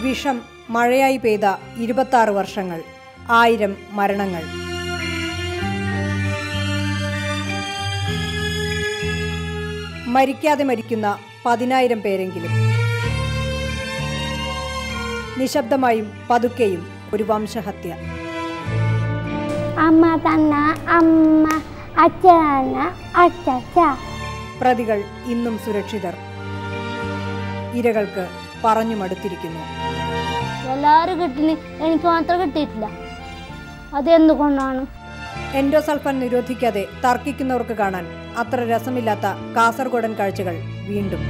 വിഷം മഴയായി പെയ്ത 26 വർഷങ്ങൾ, 1000 മരണങ്ങൾ. മരിക്കാതെ മരിക്കുന്ന 10,000 പേരെങ്കിലും. നിശബ്ദമായും പതുക്കെയും ഒരു വംശഹത്യ. അമ്മ തന്ന അമ്മ, അച്ഛന അച്ഛ. പ്രതികൾ ഇന്നും സുരക്ഷിതർ. ഇരകൾക്ക് പറഞ്ഞു മടുത്തിരിക്കുന്നു. എല്ലാവരും കിട്ടിന്, എനിക്ക് മാത്രം കിട്ടിയിട്ടില്ല. അതെന്തുകൊണ്ടാണ്? എൻഡോസൾഫാൻ നിരോധിക്കാതെ തർക്കിക്കുന്നവർക്ക് കാണാൻ അത്ര രസമില്ലാത്ത കാസർഗോഡൻ കാഴ്ചകൾ വീണ്ടും.